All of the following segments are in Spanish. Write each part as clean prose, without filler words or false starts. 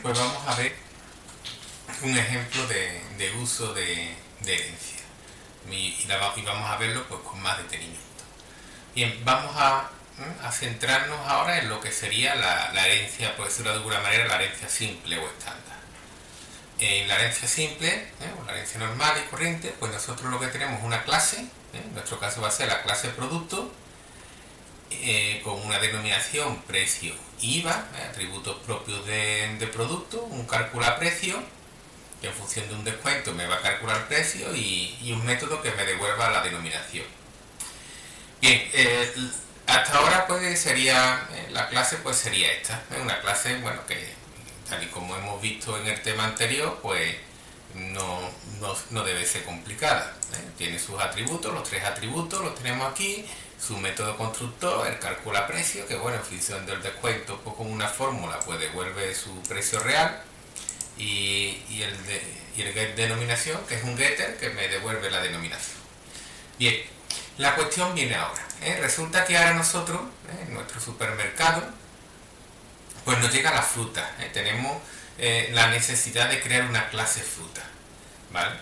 Pues vamos a ver un ejemplo de uso de herencia y vamos a verlo pues con más detenimiento. Bien, vamos a centrarnos ahora en lo que sería la herencia, por decirlo de alguna manera, la herencia simple o estándar. En la herencia simple, o la herencia normal y corriente, pues nosotros lo que tenemos es una clase, en nuestro caso va a ser la clase producto, con una denominación precio IVA, atributos propios de producto, un calcula precio, que en función de un descuento me va a calcular precio y un método que me devuelva la denominación. Bien, hasta ahora pues sería, la clase pues sería esta, una clase, bueno, que tal y como hemos visto en el tema anterior, pues no debe ser complicada. Tiene sus atributos, los 3 atributos los tenemos aquí, su método constructor, el calcula precio, que bueno, en función del descuento, pues con una fórmula pues devuelve su precio real, y el get denominación, que es un getter que me devuelve la denominación. Bien, la cuestión viene ahora. Resulta que ahora nosotros, en nuestro supermercado, pues nos llega la fruta. Tenemos la necesidad de crear una clase fruta, ¿vale?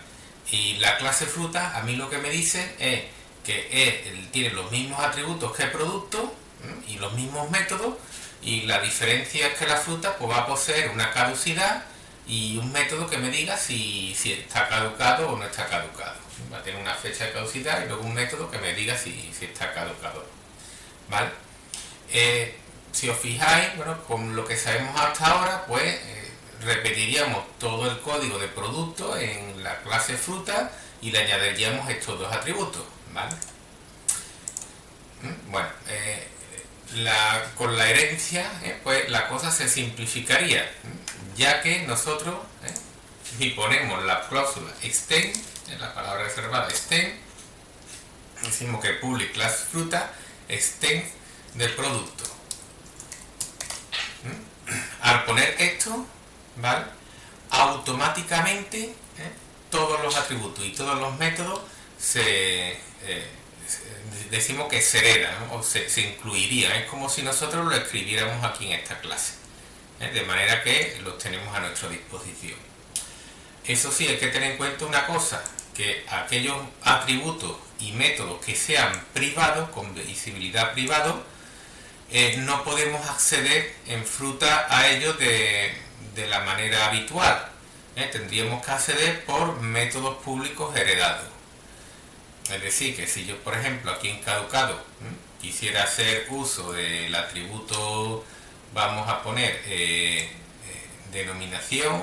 Y la clase fruta a mí lo que me dice es que tiene los mismos atributos que el producto y los mismos métodos, y la diferencia es que la fruta pues va a poseer una caducidad y un método que me diga si está caducado o no está caducado. Va a tener una fecha de caducidad y luego un método que me diga si está caducado, ¿vale? Si os fijáis, bueno, con lo que sabemos hasta ahora, pues repetiríamos todo el código de producto en la clase fruta y le añadiríamos estos 2 atributos, ¿vale? Bueno, con la herencia, pues la cosa se simplificaría, ya que nosotros, si ponemos la cláusula extend, la palabra reservada extend, decimos que public class fruta extend del producto. Al poner esto, ¿vale?, automáticamente todos los atributos y todos los métodos decimos que se heredan, ¿no? O se incluirían. Es como si nosotros lo escribiéramos aquí en esta clase, de manera que los tenemos a nuestra disposición. Eso sí, hay que tener en cuenta una cosa, que aquellos atributos y métodos que sean privados, con visibilidad privado, no podemos acceder en fruta a ellos de la manera habitual. Tendríamos que acceder por métodos públicos heredados. Es decir, que si yo, por ejemplo, aquí en caducado quisiera hacer uso del atributo, vamos a poner denominación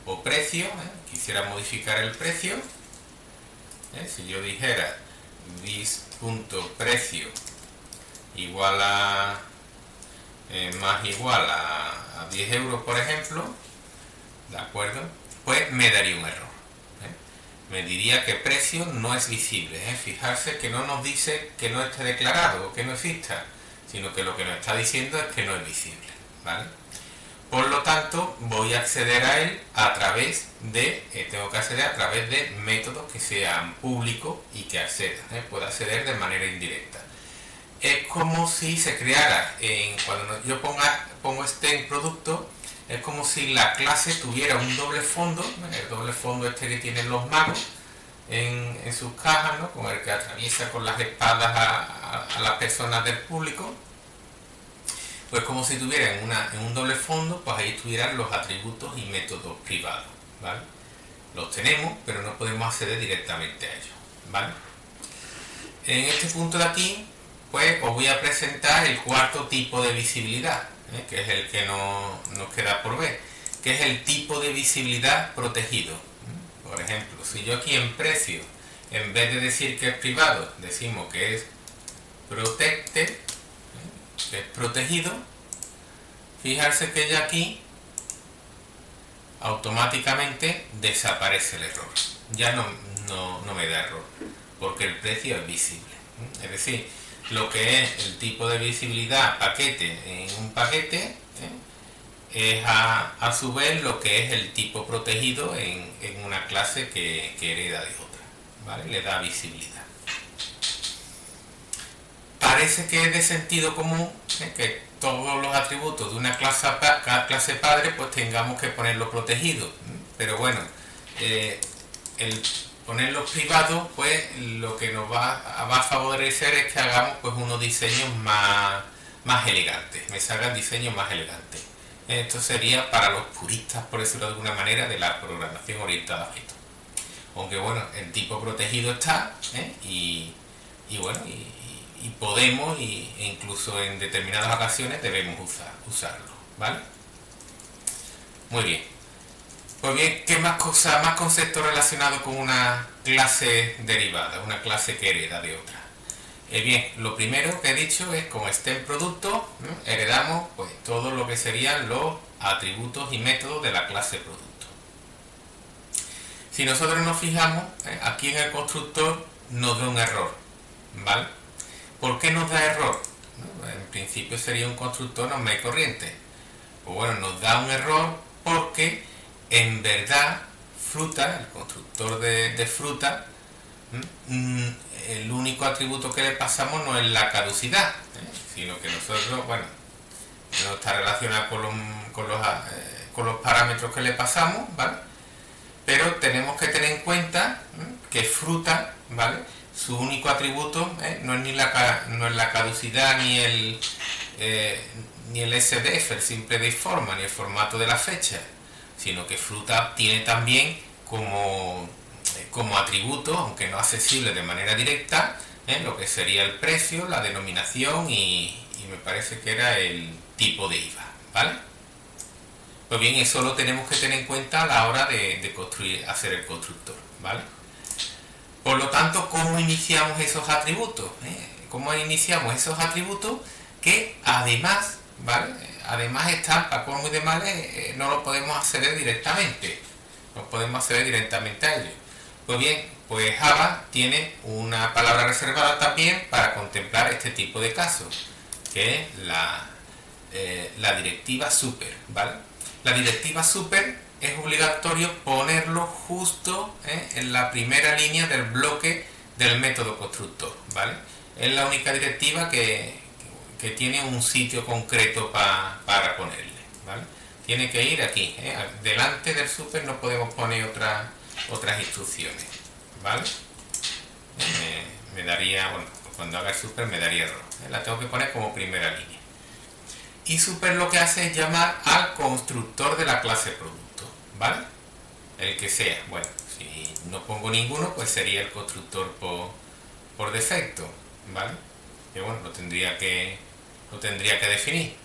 o precio, quisiera modificar el precio, si yo dijera this.precio igual a más igual a 10 euros, por ejemplo, ¿de acuerdo? Pues me daría un error. Me diría que precio no es visible. Fijarse que no nos dice que no esté declarado o que no exista, sino que lo que nos está diciendo es que no es visible, ¿vale? Por lo tanto, voy a acceder a él a través tengo que acceder a través de métodos que sean públicos y que pueda acceder de manera indirecta. Es como si se creara, cuando yo pongo este en producto, es como si la clase tuviera un doble fondo, el doble fondo que tienen los magos en sus cajas, ¿no?, con el que atraviesa con las espadas a las personas del público. Pues como si tuviera en un doble fondo, pues ahí estuvieran los atributos y métodos privados, ¿vale? Los tenemos, pero no podemos acceder directamente a ellos, ¿vale? En este punto de aquí, pues os voy a presentar el cuarto tipo de visibilidad, que es el que nos queda por ver, que es el tipo de visibilidad protegido. Por ejemplo, si yo aquí en precio, en vez de decir que es privado, decimos que es protected, que es protegido, fijarse que ya aquí automáticamente desaparece el error. Ya no me da error, porque el precio es visible. Es decir, lo que es el tipo de visibilidad paquete en un paquete es a su vez lo que es el tipo protegido en una clase que hereda de otra, ¿vale? Le da visibilidad. Parece que es de sentido común que todos los atributos de una clase padre pues tengamos que ponerlo protegido. Pero bueno, el ponerlo privado pues lo que nos va a favorecer es que hagamos pues unos diseños más elegantes, me salgan diseños más elegantes. Esto sería para los puristas, por decirlo de alguna manera, de la programación orientada a objetos. Aunque bueno, el tipo protegido está, y bueno, y podemos, e incluso en determinadas ocasiones debemos usarlo, ¿vale? Muy bien. Pues bien, ¿qué más cosas, más conceptos relacionados con una clase derivada, una clase que hereda de otra? Bien, lo primero que he dicho es con este producto heredamos pues todo lo que serían los atributos y métodos de la clase producto. Si nosotros nos fijamos, aquí en el constructor nos da un error, ¿vale? ¿Por qué nos da error? En principio sería un constructor normal y corriente. Pues bueno, nos da un error porque en verdad fruta, el constructor de fruta, el único atributo que le pasamos no es la caducidad, sino que nosotros, bueno, no está relacionado con los parámetros que le pasamos, ¿vale? Pero tenemos que tener en cuenta que fruta, ¿vale? Su único atributo no es no es la caducidad ni el SDF, el simple de forma, ni el formato de la fecha, sino que fruta tiene también como atributo, aunque no accesible de manera directa, lo que sería el precio, la denominación y me parece que era el tipo de IVA, ¿vale? Pues bien, eso lo tenemos que tener en cuenta a la hora de hacer el constructor, ¿vale? Por lo tanto, ¿cómo iniciamos esos atributos? ¿Cómo iniciamos esos atributos que además, ¿vale? Además están, para colmo y de males, no lo podemos acceder directamente. No podemos acceder directamente a ellos. Pues bien, pues Java tiene una palabra reservada también para contemplar este tipo de casos, que es la directiva super, ¿vale? La directiva super es obligatorio ponerlo justo en la primera línea del bloque del método constructor, ¿vale? Es la única directiva que tiene un sitio concreto para ponerle, ¿vale? Tiene que ir aquí, delante del super no podemos poner otras instrucciones, ¿vale? Me daría, bueno, cuando haga el super me daría error, la tengo que poner como primera línea. Y super lo que hace es llamar al constructor de la clase producto, ¿vale? El que sea. Bueno, si no pongo ninguno, pues sería el constructor por defecto, ¿vale? Que bueno, lo tendría que definir.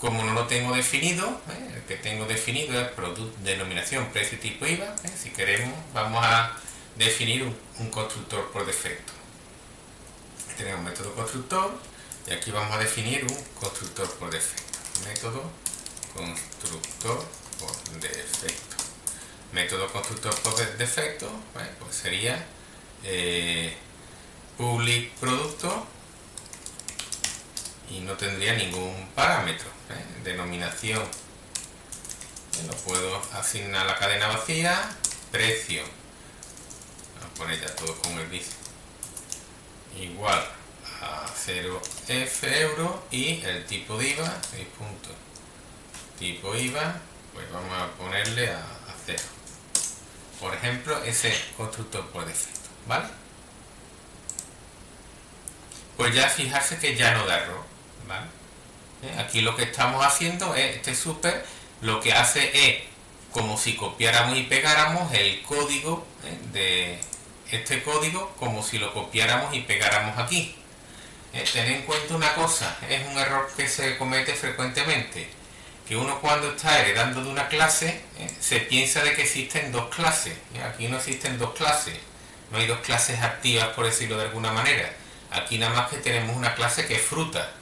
Como no lo tengo definido, el que tengo definido es denominación, precio, tipo IVA. Si queremos, vamos a definir un constructor por defecto. Tenemos método constructor. Y aquí vamos a definir un constructor por defecto. Método constructor por defecto. Método constructor por defecto, pues sería public producto y no tendría ningún parámetro. Denominación. Lo puedo asignar a la cadena vacía. Precio. Vamos a poner ya todo con el bis. Igual a 0F euro y el tipo de IVA, 6 puntos. Tipo IVA, pues vamos a ponerle a 0. Por ejemplo, ese constructor por defecto, ¿vale? Pues ya fijarse que ya no da error, ¿vale? Aquí lo que estamos haciendo es, este super lo que hace es como si copiáramos y pegáramos el código de este código, como si lo copiáramos y pegáramos aquí. Tened en cuenta una cosa, es un error que se comete frecuentemente, que uno cuando está heredando de una clase se piensa de que existen dos clases. Aquí no existen dos clases, no hay dos clases activas, por decirlo de alguna manera. Aquí nada más que tenemos una clase que es fruta.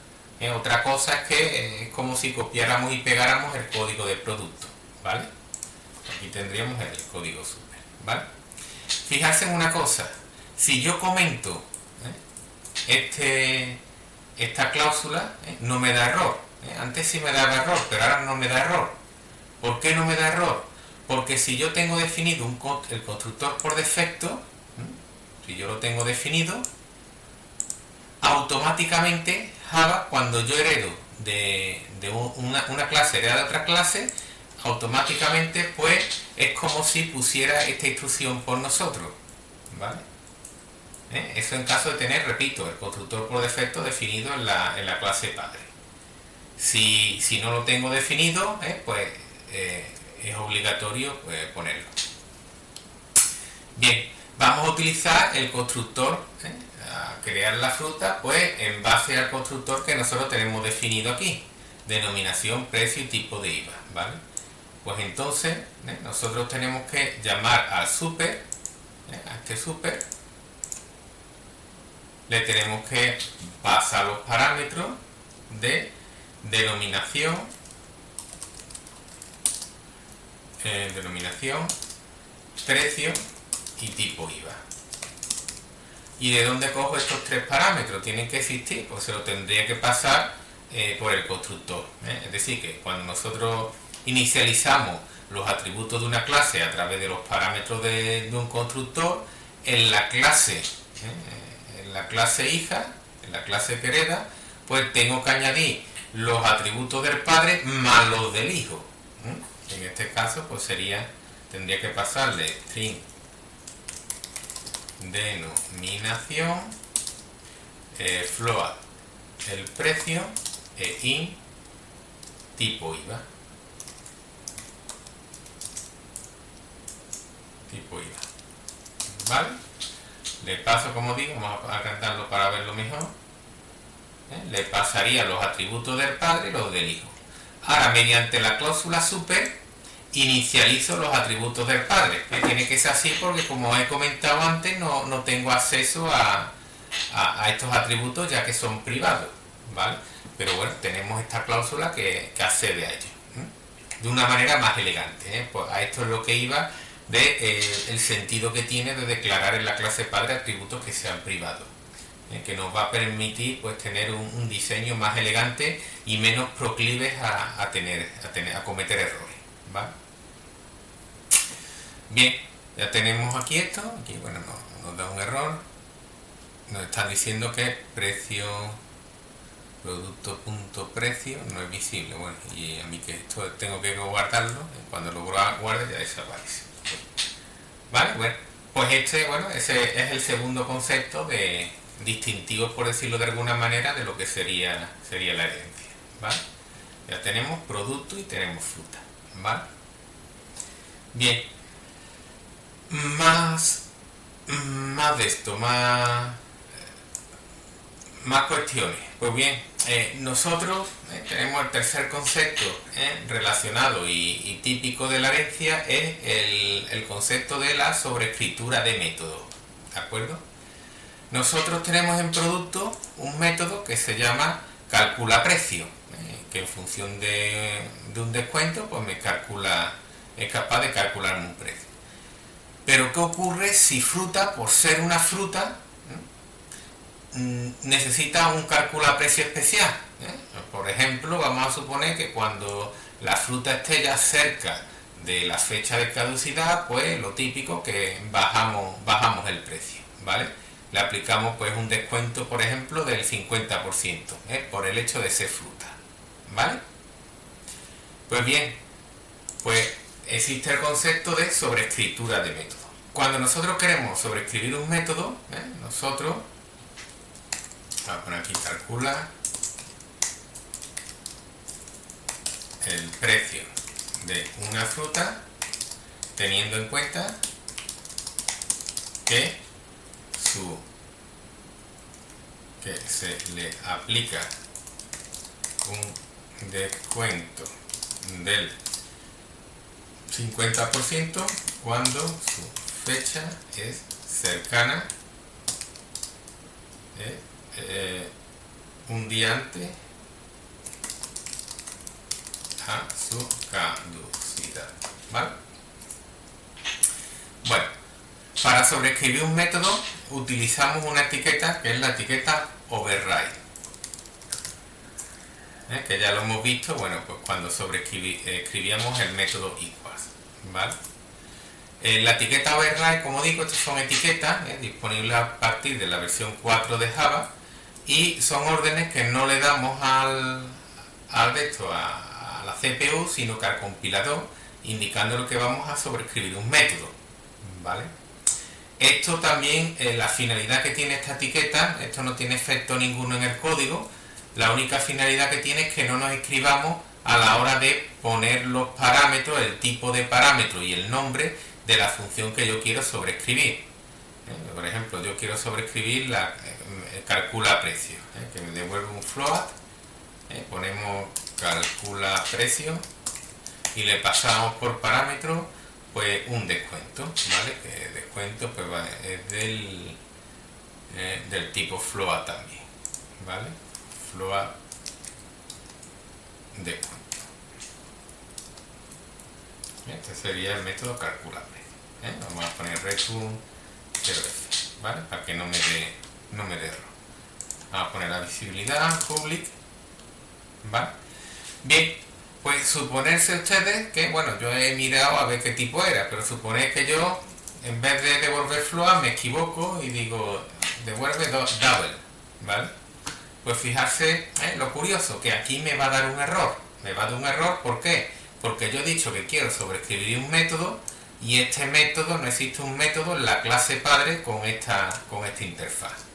Otra cosa es que es como si copiáramos y pegáramos el código de producto, ¿vale? Aquí tendríamos el código super, ¿vale? Fijarse en una cosa, si yo comento esta cláusula, no me da error. Antes sí me daba error, pero ahora no me da error. ¿Por qué no me da error? Porque si yo tengo definido el constructor por defecto, si yo lo tengo definido, automáticamente Java, cuando yo heredo una clase hereda de otra clase, automáticamente pues es como si pusiera esta instrucción por nosotros, ¿vale? Eso en caso de tener, repito, el constructor por defecto definido en la clase padre. Si no lo tengo definido, pues es obligatorio ponerlo. Bien, vamos a utilizar el constructor a crear la fruta, pues en base al constructor que nosotros tenemos definido aquí, denominación, precio y tipo de IVA, ¿vale? Pues entonces nosotros tenemos que llamar al super, a este super, le tenemos que pasar los parámetros de denominación, precio y tipo IVA. ¿Y de dónde cojo estos tres parámetros? ¿Tienen que existir? Pues se lo tendría que pasar por el constructor. Es decir, que cuando nosotros inicializamos los atributos de una clase a través de los parámetros de un constructor, en la clase hija, en la clase que hereda, pues tengo que añadir los atributos del padre más los del hijo. En este caso, pues tendría que pasarle string denominación, float el precio int tipo IVA. ¿Vale? Le paso, como digo, vamos a agrandarlo para verlo mejor. Le pasaría los atributos del padre y los del hijo. Ahora, mediante la cláusula super, inicializo los atributos del padre. Tiene que ser así porque, como he comentado antes, no tengo acceso a estos atributos ya que son privados, ¿vale? Pero bueno, tenemos esta cláusula que accede a ello de una manera más elegante. Pues a esto es lo que iba el sentido que tiene de declarar en la clase padre atributos que sean privados, que nos va a permitir pues tener un diseño más elegante y menos proclives a cometer errores, ¿vale? Bien, ya tenemos aquí esto. Aquí, bueno, nos da un error, nos está diciendo que precio producto.precio no es visible. Bueno, y a mí que esto tengo que guardarlo, cuando lo guarde ya desaparece. Vale, bueno, pues ese es el segundo concepto de distintivos, por decirlo de alguna manera, de lo que sería la herencia, ¿vale? Ya tenemos producto y tenemos fruta, ¿vale? Bien, más de esto, más cuestiones. Pues bien, nosotros tenemos el tercer concepto relacionado y típico de la herencia, es el concepto de la sobreescritura de método, ¿de acuerdo? Nosotros tenemos en producto un método que se llama calcula precio, que en función de un descuento pues es capaz de calcularme un precio. Pero ¿qué ocurre si fruta, por ser una fruta, necesita un cálculo a precio especial? Por ejemplo, vamos a suponer que cuando la fruta esté ya cerca de la fecha de caducidad, pues lo típico que bajamos el precio, ¿vale? Le aplicamos pues un descuento, por ejemplo, del 50%, por el hecho de ser fruta, ¿vale? Pues bien, pues existe el concepto de sobreescritura de método. Cuando nosotros queremos sobreescribir un método, nosotros vamos a poner aquí calcula el precio de una fruta, teniendo en cuenta que se le aplica un descuento del 50% cuando su fecha es cercana, un día antes a su caducidad, ¿vale? Bueno, para sobreescribir un método utilizamos una etiqueta que es la etiqueta override, que ya lo hemos visto, bueno, pues cuando escribíamos el método equals, ¿vale? La etiqueta override, como digo, estas son etiquetas disponibles a partir de la versión 4 de Java, y son órdenes que no le damos a la CPU, sino que al compilador, indicando lo que vamos a sobreescribir un método, ¿vale? Esto también, la finalidad que tiene esta etiqueta, esto no tiene efecto ninguno en el código, la única finalidad que tiene es que no nos escribamos a la hora de poner los parámetros, el tipo de parámetro y el nombre de la función que yo quiero sobreescribir. Por ejemplo, yo quiero sobreescribir la calcula precio, que me devuelve un float, ponemos calcula precio y le pasamos por parámetro pues un descuento, ¿vale? Que el descuento pues es del tipo float también, ¿vale? Float descuento. Este sería el método calcula precio. Vamos a poner return 0f, ¿vale? Para que no me dé error. Vamos a poner la visibilidad public, ¿vale? Bien, pues suponerse ustedes que, bueno, yo he mirado a ver qué tipo era, pero suponéis que yo, en vez de devolver float, me equivoco y digo devuelve double, ¿vale? Pues fijarse, lo curioso, que aquí me va a dar un error. Me va a dar un error, ¿por qué? Porque yo he dicho que quiero sobreescribir un método y este método, no existe un método en la clase padre con esta interfaz.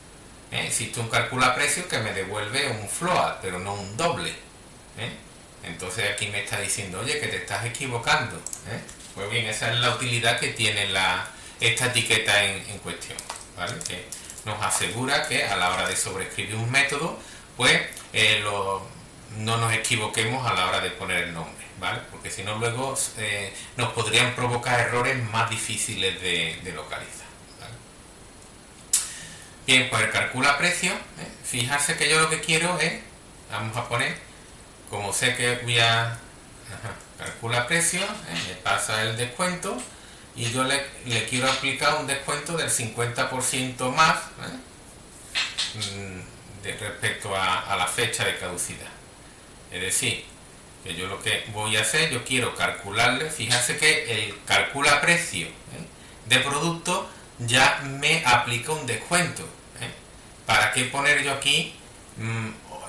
Existe un calcula precios que me devuelve un float, pero no un doble. Entonces aquí me está diciendo, oye, que te estás equivocando. Pues bien, esa es la utilidad que tiene esta etiqueta en cuestión, ¿vale? Que nos asegura que a la hora de sobreescribir un método, pues no nos equivoquemos a la hora de poner el nombre, ¿vale? Porque si no luego nos podrían provocar errores más difíciles de localizar, ¿vale? Bien, pues el calcula precio, fijarse que yo lo que quiero es, vamos a poner, como sé que voy a calcula precio, me pasa el descuento y yo le quiero aplicar un descuento del 50% más respecto a la fecha de caducidad. Es decir, que yo lo que voy a hacer, yo quiero calcularle, fíjense que el calcula precio de producto ya me aplica un descuento. ¿Para qué poner yo aquí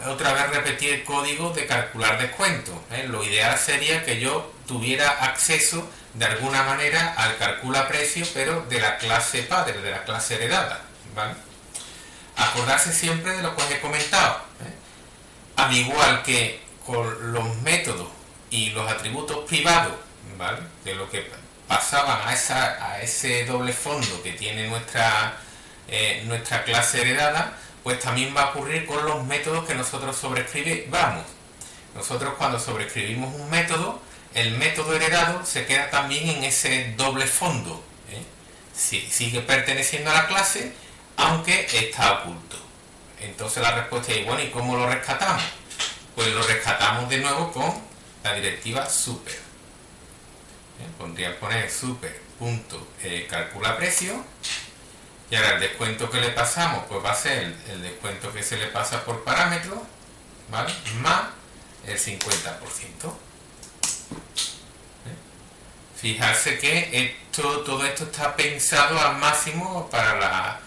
otra vez repetir el código de calcular descuento? Lo ideal sería que yo tuviera acceso de alguna manera al calcula precio, pero de la clase padre, de la clase heredada, ¿vale? Acordarse siempre de lo que os he comentado, al igual que con los métodos y los atributos privados, ¿vale? De lo que pasaban a ese doble fondo que tiene nuestra clase heredada, pues también va a ocurrir con los métodos que nosotros sobreescribamos. Nosotros cuando sobreescribimos un método, el método heredado se queda también en ese doble fondo. Sigue perteneciendo a la clase, aunque está oculto. Entonces la respuesta es, bueno, ¿y cómo lo rescatamos? Pues lo rescatamos de nuevo con la directiva super. Pondría poner super.calcula precio. Y ahora el descuento que le pasamos, pues va a ser el descuento que se le pasa por parámetro, ¿vale? Más el 50%. Fijarse que todo esto está pensado al máximo para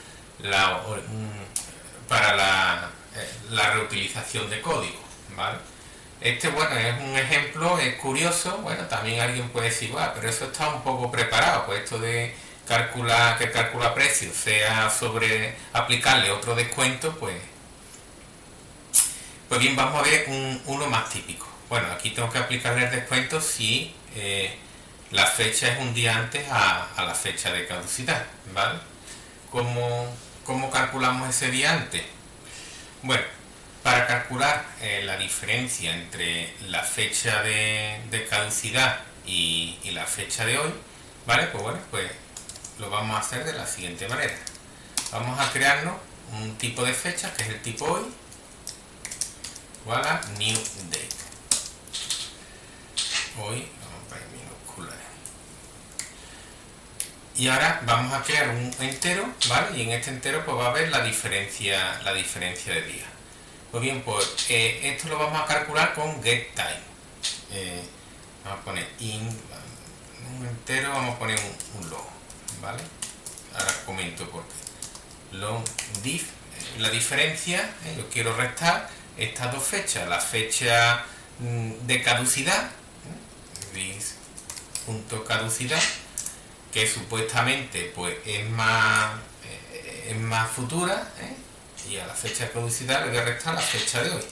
la reutilización de código, ¿vale? Bueno, es un ejemplo, es curioso. Bueno, también alguien puede decir, pero eso está un poco preparado, pues esto de que calcula precios sea sobre aplicarle otro descuento, pues bien, vamos a ver uno más típico. Bueno, aquí tengo que aplicarle el descuento si la fecha es un día antes a la fecha de caducidad, ¿vale? ¿Cómo calculamos ese día antes? Bueno, para calcular la diferencia entre la fecha de caducidad y la fecha de hoy, ¿vale? Pues lo vamos a hacer de la siguiente manera. Vamos a crearnos un tipo de fecha que es el tipo hoy, igual a new date. Hoy, vamos a poner minúscula. Y ahora vamos a crear un entero, ¿vale? Y en este entero pues va a haber la diferencia de días. Pues bien, pues esto lo vamos a calcular con getTime. Vamos a poner un entero, vamos a poner un long, ¿vale? Ahora comento por qué. Long diff, la diferencia, yo quiero restar estas dos fechas, la fecha de caducidad, this.caducidad, que supuestamente pues es más futura, y a la fecha de caducidad le voy a restar la fecha de hoy.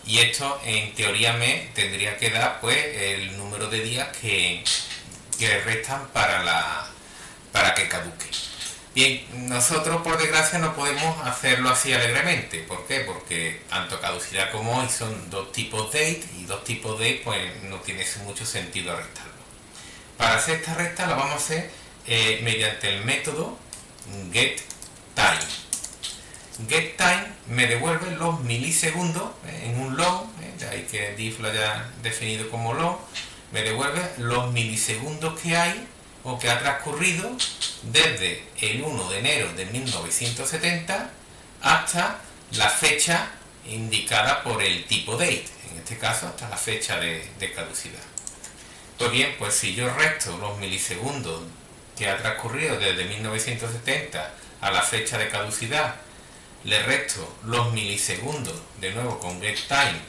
Y esto en teoría me tendría que dar pues el número de días que le restan para que caduque. Bien, nosotros por desgracia no podemos hacerlo así alegremente. ¿Por qué? Porque tanto caducidad como hoy son dos tipos date, y dos tipos date pues no tiene mucho sentido restarlo. Para hacer esta resta lo vamos a hacer mediante el método getTime. GetTime me devuelve los milisegundos en un long, de ahí que div lo haya definido como long, me devuelve los milisegundos que hay o que ha transcurrido desde el 1 de enero de 1970 hasta la fecha indicada por el tipo date, en este caso hasta la fecha de caducidad. Pues bien, pues si yo resto los milisegundos que ha transcurrido desde 1970 a la fecha de caducidad, le resto los milisegundos de nuevo con getTime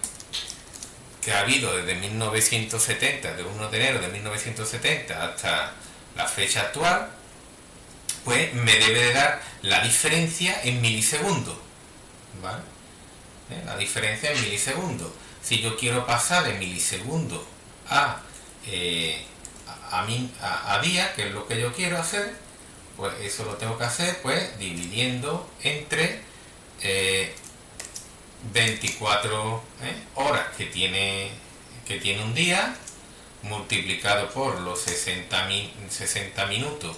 que ha habido desde 1970, de 1 de enero de 1970 hasta la fecha actual, pues me debe de dar la diferencia en milisegundos, ¿vale? La diferencia en milisegundos. Si yo quiero pasar de milisegundos a día, que es lo que yo quiero hacer, pues eso lo tengo que hacer pues dividiendo entre 24 horas que tiene un día, multiplicado por los 60 minutos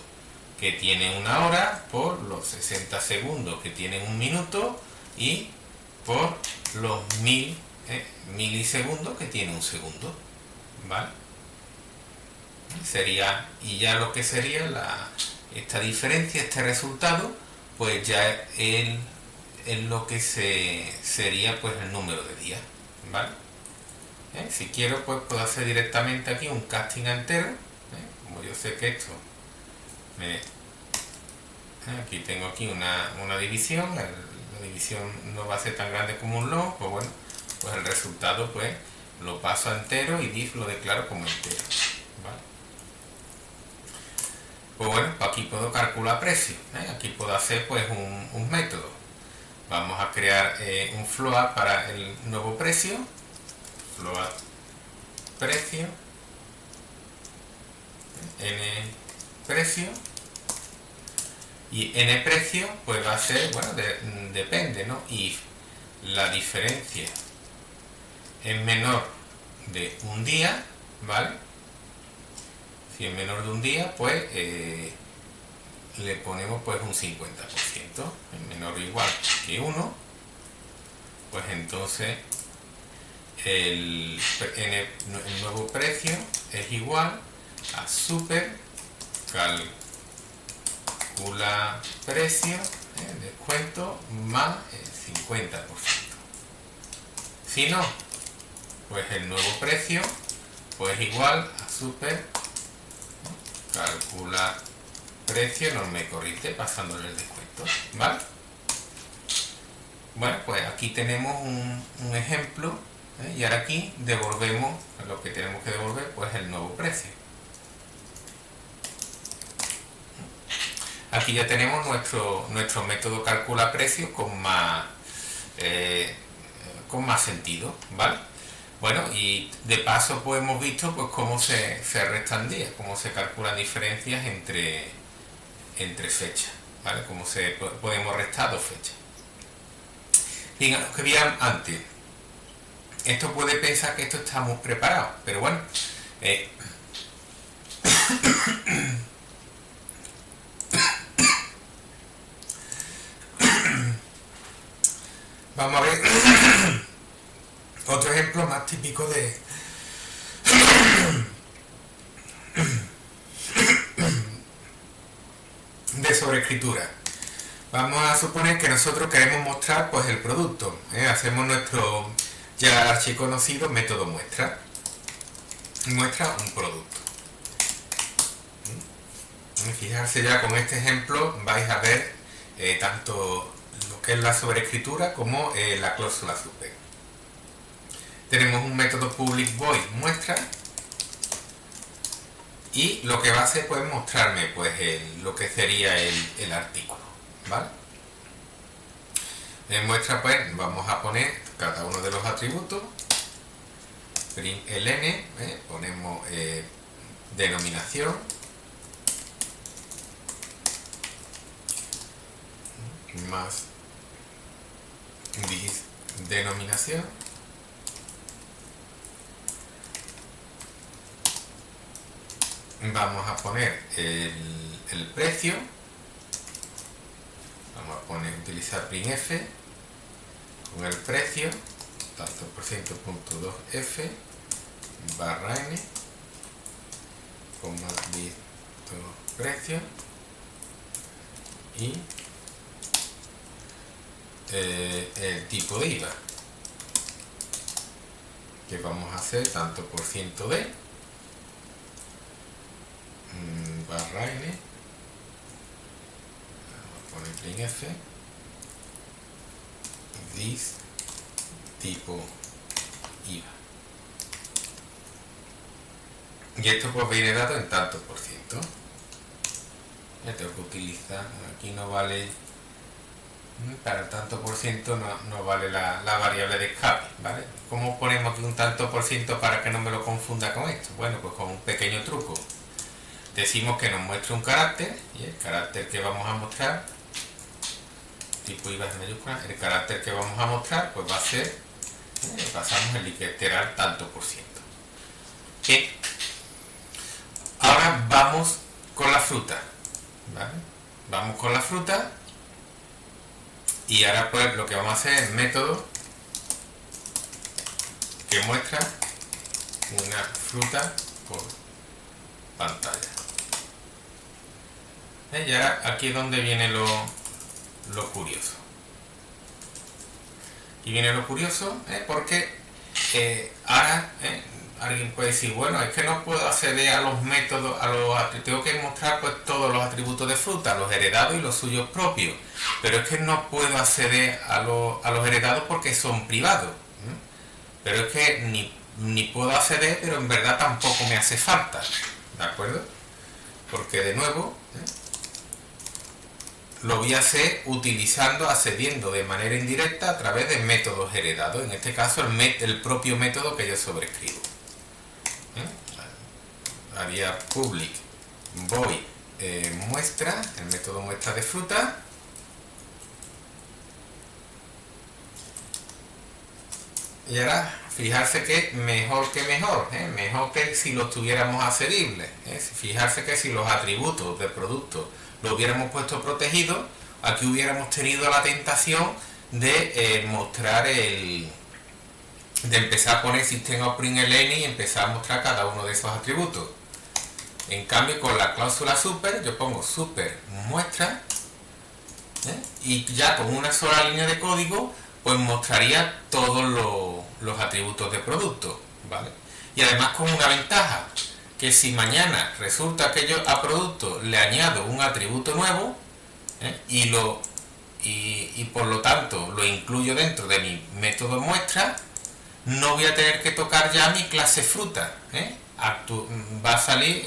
que tiene una hora, por los 60 segundos que tienen un minuto y por los 1000 milisegundos que tiene un segundo, ¿vale? Sería, y ya lo que sería esta diferencia, este resultado, pues ya es lo que sería pues el número de días, ¿vale? Si quiero pues puedo hacer directamente aquí un casting entero, como yo sé que esto aquí tengo aquí una división, la división no va a ser tan grande como un long, pues bueno, pues el resultado pues lo paso a entero y div lo declaro como entero, ¿vale? Pues bueno, pues aquí puedo calcular precio, aquí puedo hacer pues un método. Vamos a crear un float para el nuevo precio, float precio, n precio, y n precio pues va a ser, bueno, depende, ¿no? If la diferencia es menor de un día, ¿vale? Si es menor de un día, pues le ponemos pues un 50%, es menor o igual que 1, pues entonces el nuevo precio es igual a super calcula precio, descuento más el 50%. Si no, pues el nuevo precio pues igual a super calcula precio norma y corriente pasándole el descuento, ¿vale? Bueno, pues aquí tenemos un ejemplo, y ahora aquí devolvemos lo que tenemos que devolver, pues el nuevo precio. Aquí ya tenemos nuestro método calcula precio con más sentido, ¿vale? Bueno, y de paso pues hemos visto pues cómo se restan días, cómo se calculan diferencias entre fechas, ¿vale? Cómo podemos restar dos fechas. Bien, a lo que veían antes, esto puede pensar que esto está muy preparado, pero bueno, vamos a ver otro ejemplo más típico de sobreescritura. Vamos a suponer que nosotros queremos mostrar pues el producto, hacemos nuestro ya archiconocido método muestra un producto. Fijarse ya con este ejemplo vais a ver tanto lo que es la sobreescritura como la cláusula super. tenemos un método public void muestra y lo que va a hacer pues mostrarme pues lo que sería el artículo, ¿vale? En muestra pues vamos a poner cada uno de los atributos, println, ponemos denominación, más this denominación, vamos a poner el precio, vamos a utilizar printf con el precio, tanto por ciento punto 2f barra n, coma precio y el tipo de IVA que vamos a hacer tanto por ciento de barra n, vamos a poner printf this tipo IVA, y esto pues viene dado en tanto por ciento. Ya tengo que utilizar, aquí no vale, para el tanto por ciento no vale la variable de escape, ¿vale? ¿Cómo ponemos aquí un tanto por ciento para que no me lo confunda con esto? Bueno, pues con un pequeño truco. Decimos que nos muestre un carácter, y el carácter que vamos a mostrar, tipo IVA en mayúscula, el carácter que vamos a mostrar pues va a ser, pasamos el literal tanto por ciento. Bien, ahora vamos con la fruta, ¿vale? Vamos con la fruta y ahora pues lo que vamos a hacer es método que muestra una fruta por pantalla. Y ahora aquí es donde viene lo curioso. Y viene lo curioso porque ahora alguien puede decir, bueno, es que no puedo acceder a los métodos, tengo que mostrar pues todos los atributos de fruta, los heredados y los suyos propios, pero es que no puedo acceder a los heredados porque son privados, pero es que ni puedo acceder, pero en verdad tampoco me hace falta, ¿de acuerdo? Porque de nuevo lo voy a hacer accediendo de manera indirecta a través de métodos heredados, en este caso el propio método que yo sobrescribo. Haría public void muestra, el método muestra de fruta, y ahora fijarse que mejor que si lo tuviéramos accedible, fijarse que si los atributos del producto lo hubiéramos puesto protegido, aquí hubiéramos tenido la tentación de mostrar de empezar a poner sistema println y empezar a mostrar cada uno de esos atributos. En cambio, con la cláusula super, yo pongo super muestra, y ya con una sola línea de código pues mostraría todos los atributos de producto, ¿vale? Y además con una ventaja, que si mañana resulta que yo a producto le añado un atributo nuevo y por lo tanto lo incluyo dentro de mi método muestra, no voy a tener que tocar ya mi clase fruta, va a salir,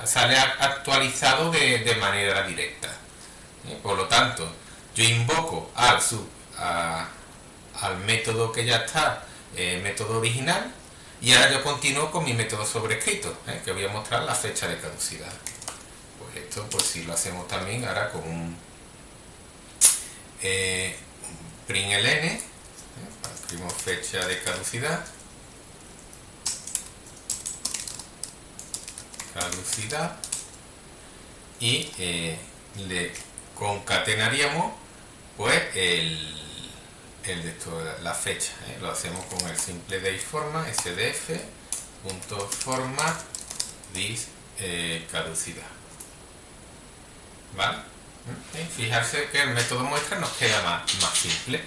sale actualizado de manera directa. Por lo tanto, yo invoco al método que ya está, método original, y ahora yo continúo con mi método sobrescrito, que voy a mostrar la fecha de caducidad. Pues esto, pues si lo hacemos también ahora con un println, escribimos fecha de caducidad, y le concatenaríamos pues la fecha, lo hacemos con el simple dayFormat, sdf.format this caducidad, ¿vale? Fijarse que el método muestra nos queda más simple.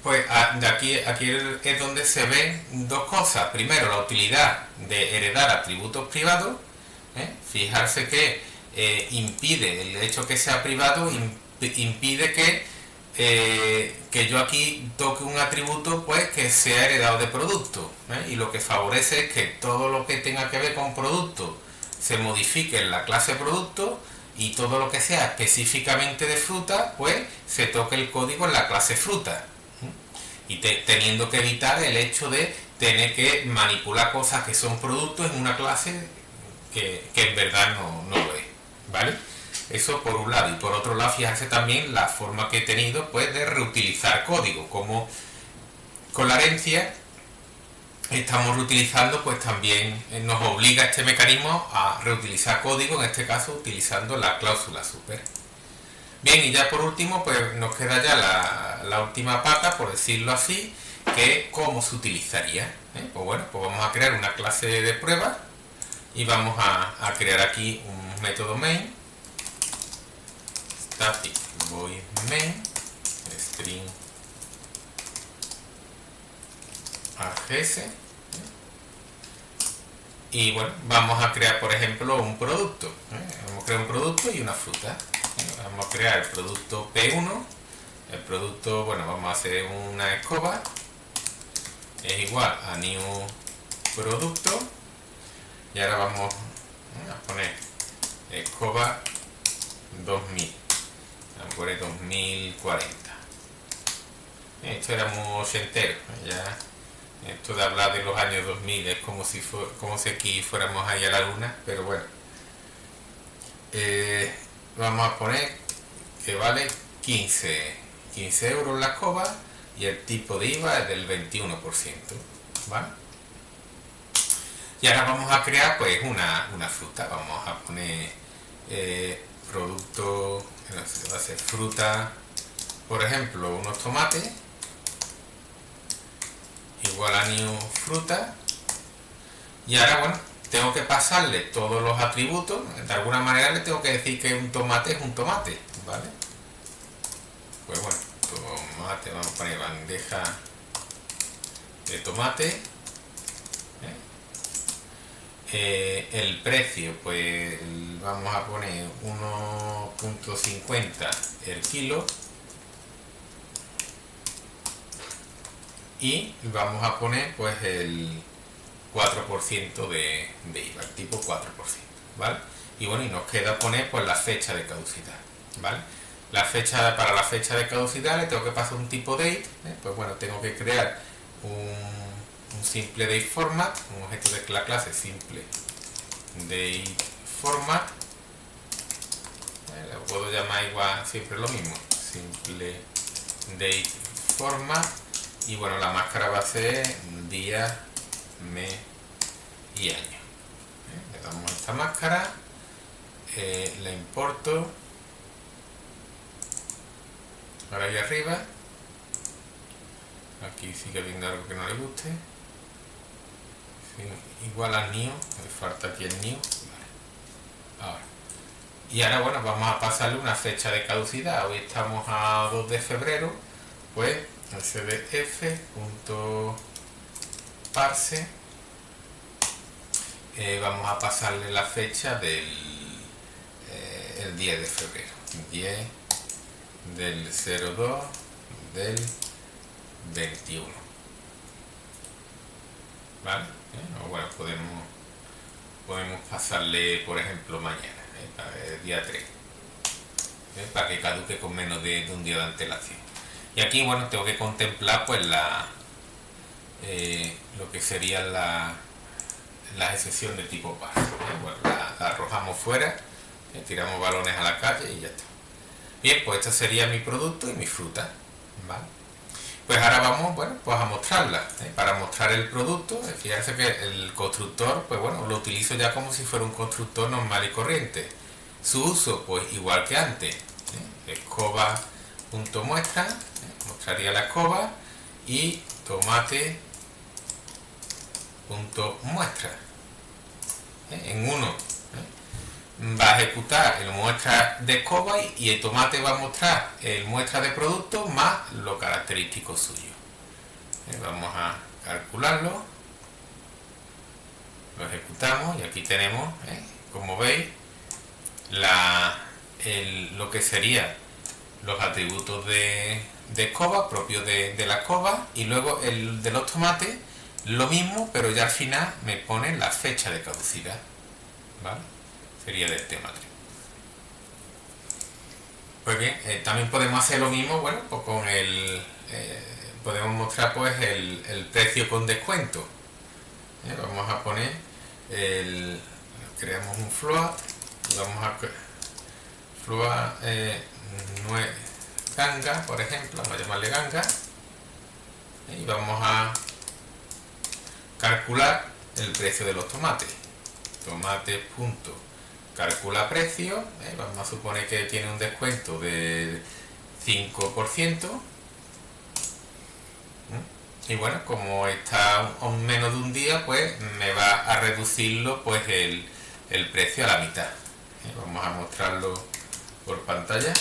Pues de aquí es donde se ven dos cosas. Primero, la utilidad de heredar atributos privados. Fijarse que impide, el hecho que sea privado impide que que yo aquí toque un atributo pues que sea heredado de producto, y lo que favorece es que todo lo que tenga que ver con producto se modifique en la clase producto, y todo lo que sea específicamente de fruta pues se toque el código en la clase fruta, y teniendo que evitar el hecho de tener que manipular cosas que son productos en una clase que en verdad no lo es, ¿vale? Eso por un lado. Y por otro lado, fijarse también la forma que he tenido pues de reutilizar código, como con la herencia estamos reutilizando, pues también nos obliga este mecanismo a reutilizar código, en este caso utilizando la cláusula super. Bien, y ya por último pues nos queda ya la última pata, por decirlo así, que es cómo se utilizaría. Pues bueno, pues vamos a crear una clase de prueba y vamos a crear aquí un método main, static void main string args, y bueno, vamos a crear por ejemplo un producto. Vamos a crear un producto y una fruta. Vamos a crear el producto P1. El producto, bueno, vamos a hacer una escoba, es igual a new producto, y ahora vamos a poner escoba 2000, vamos a poner 2040. Esto era muy ochentero, ya esto de hablar de los años 2000 es como si aquí fuéramos ahí a la luna, pero bueno. Vamos a poner que vale 15 euros la escoba, y el tipo de IVA es del 21%, ¿vale? Y ahora vamos a crear pues una fruta. Vamos a poner producto, va a ser fruta, por ejemplo unos tomates, igual a new fruta, y ahora bueno, tengo que pasarle todos los atributos. De alguna manera le tengo que decir que un tomate es un tomate, ¿vale? Pues bueno, tomate, vamos a poner bandeja de tomate. El precio, pues vamos a poner 1,50 el kilo, y vamos a poner pues el 4% de IVA, el tipo 4%, ¿vale? Y bueno, y nos queda poner pues la fecha de caducidad, ¿vale? Para la fecha de caducidad le tengo que pasar un tipo date, pues bueno, tengo que crear un simple date format, un objeto de la clase simple date format, lo puedo llamar igual, siempre lo mismo, simple date format, y bueno, la máscara va a ser día, mes y año. Le damos esta máscara, la importo ahora ahí arriba. Aquí sigue habiendo algo que no le guste. Sí, igual al new, me falta aquí el new. Vale. Ahora. Y ahora bueno, vamos a pasarle una fecha de caducidad. Hoy estamos a 2 de febrero, pues sdf.parse, vamos a pasarle la fecha del el 10 de febrero, 10 del 02 del 21, ¿vale? O bueno, podemos pasarle por ejemplo mañana, el día 3, para que caduque con menos de un día de antelación. Y aquí bueno, tengo que contemplar pues lo que sería la excepción de tipo par. Bueno, la arrojamos fuera, tiramos balones a la calle y ya está. Bien, pues este sería mi producto y mi fruta, ¿vale? Pues ahora vamos, bueno, pues a mostrarla. Para mostrar el producto, fíjense que el constructor, pues bueno, lo utilizo ya como si fuera un constructor normal y corriente. Su uso, pues igual que antes, escoba.muestra, mostraría la escoba, y tomate.muestra. En uno va a ejecutar el muestra de escoba, y el tomate va a mostrar el muestra de producto más lo característico suyo. Vamos a calcularlo, lo ejecutamos, y aquí tenemos, como veis, lo que sería los atributos de escoba, propios de la escoba, y luego el de los tomates, lo mismo, pero ya al final me pone la fecha de caducidad, ¿vale? Sería del tema 3. Pues bien, también podemos hacer lo mismo, bueno, pues con podemos mostrar pues el precio con descuento. Vamos a poner creamos un float, vamos a float ganga, por ejemplo, vamos a llamarle ganga, y vamos a calcular el precio de los tomates. Calcula precio, vamos a suponer que tiene un descuento del 5%, y bueno, como está a menos de un día, pues me va a reducirlo pues el precio a la mitad. Vamos a mostrarlo por pantalla.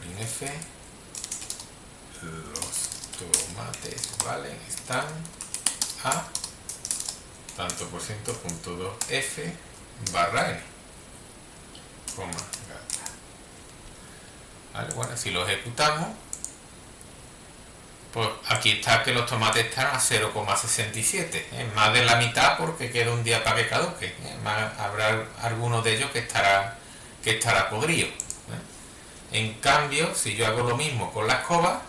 Print F, los tomates valen, están a tanto por ciento punto 2 F barra N, coma gata. Vale, bueno, si lo ejecutamos, pues aquí está que los tomates están a 0,67, más de la mitad porque queda un día para que caduque, habrá alguno de ellos que estará podrido. En cambio, si yo hago lo mismo con la escoba,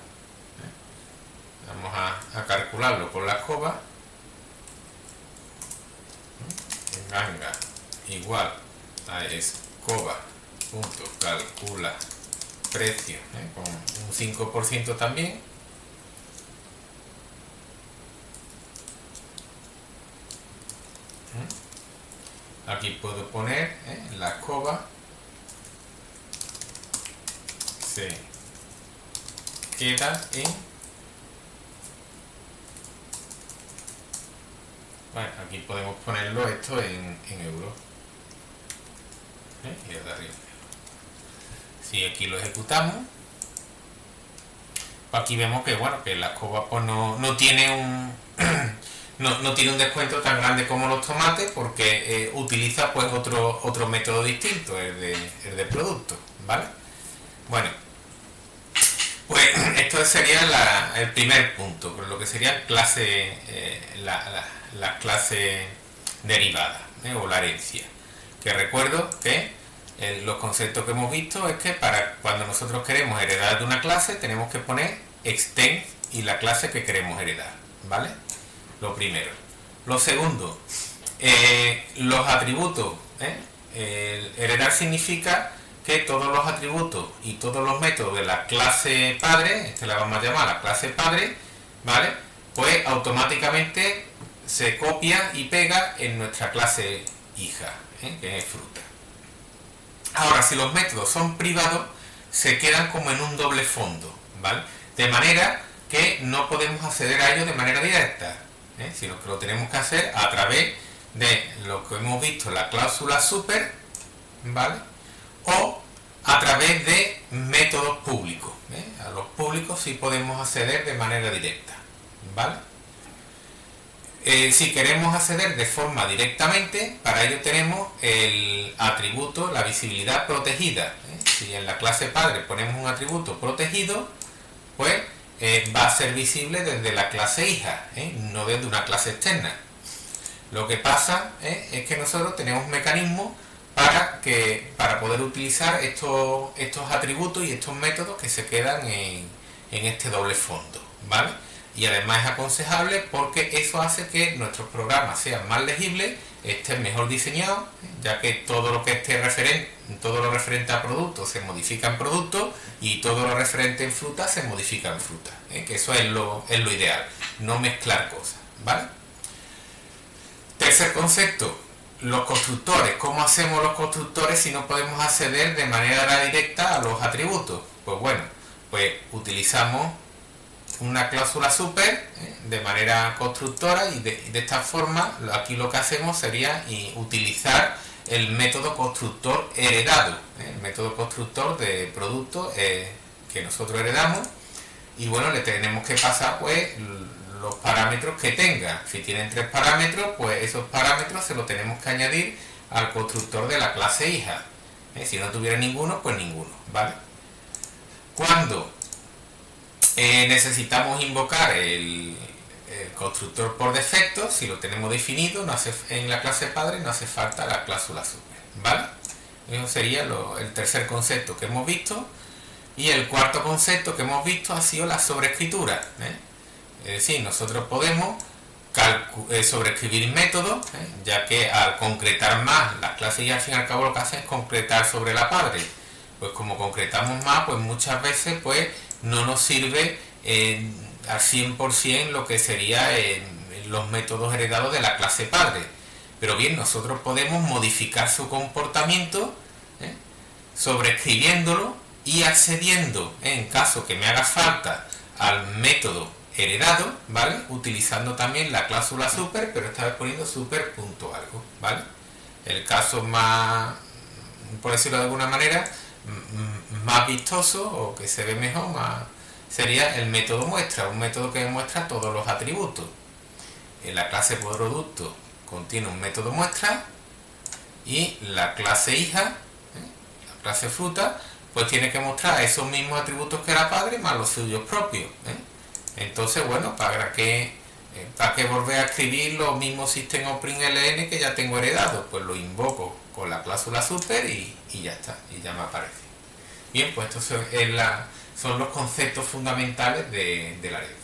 vamos a calcularlo con la escoba, ganga igual a escoba punto calcula precio, con un 5% también. Aquí puedo poner la escoba se queda en, bueno, aquí podemos ponerlo esto en euros, y de arriba. Si aquí lo ejecutamos, aquí vemos que bueno, que la escoba pues no tiene un no tiene un descuento tan grande como los tomates, porque utiliza pues otro método distinto, el de producto, ¿vale? Bueno, pues esto sería el primer punto, lo que sería clase la clase derivada, o la herencia, que recuerdo que los conceptos que hemos visto es que para cuando nosotros queremos heredar de una clase tenemos que poner extend y la clase que queremos heredar, ¿vale? Lo primero. Lo segundo, los atributos. Heredar significa que todos los atributos y todos los métodos de la clase padre, esta la vamos a llamar la clase padre, ¿vale? Pues automáticamente se copia y pega en nuestra clase hija, que es fruta. Ahora, si los métodos son privados, se quedan como en un doble fondo, ¿vale? De manera que no podemos acceder a ellos de manera directa, sino que lo tenemos que hacer a través de lo que hemos visto, la cláusula super, ¿vale? O a través de métodos públicos. A los públicos sí podemos acceder de manera directa, ¿vale? Si queremos acceder de forma directamente, para ello tenemos el atributo, la visibilidad protegida. Si en la clase padre ponemos un atributo protegido, pues va a ser visible desde la clase hija, no desde una clase externa. Lo que pasa es que nosotros tenemos mecanismos para poder utilizar estos atributos y estos métodos que se quedan en este doble fondo, ¿vale? Y además es aconsejable porque eso hace que nuestros programas sean más legibles, estén mejor diseñados, ya que todo lo referente a productos se modifica en productos y todo lo referente en fruta se modifica en fruta, que eso es lo ideal, no mezclar cosas, ¿vale? Tercer concepto, los constructores. ¿Cómo hacemos los constructores si no podemos acceder de manera directa a los atributos? Pues bueno, pues utilizamos una cláusula super de manera constructora y de esta forma aquí lo que hacemos sería utilizar el método constructor heredado, el método constructor de producto que nosotros heredamos, y bueno, le tenemos que pasar pues los parámetros que tenga. Si tienen 3 parámetros, pues esos parámetros se los tenemos que añadir al constructor de la clase hija. Si no tuviera ninguno, pues ninguno, ¿vale? Cuando necesitamos invocar el constructor por defecto, si lo tenemos definido en la clase padre, no hace falta la cláusula super, ¿vale? Eso sería el tercer concepto que hemos visto. Y el cuarto concepto que hemos visto ha sido la sobreescritura, Es decir, nosotros podemos sobreescribir métodos, ya que al concretar más las clases, y al fin y al cabo lo que hacen es concretar sobre la padre. Pues como concretamos más, pues muchas veces pues no nos sirve al 100% lo que sería los métodos heredados de la clase padre. Pero bien, nosotros podemos modificar su comportamiento, sobreescribiéndolo y accediendo, en caso que me haga falta, al método heredado, ¿vale? Utilizando también la cláusula super, pero esta vez poniendo super punto algo, ¿vale? El caso más, por decirlo de alguna manera, más vistoso o que se ve mejor, sería el método muestra, un método que muestra todos los atributos. En la clase producto contiene un método muestra y la clase hija, la clase fruta, pues tiene que mostrar esos mismos atributos que la padre más los suyos propios. Entonces, bueno, ¿para qué volver a escribir los mismos system operation ln que ya tengo heredado? Pues lo invoco con la cláusula super y ya está, y ya me aparece. Bien, pues estos son los conceptos fundamentales de la ley.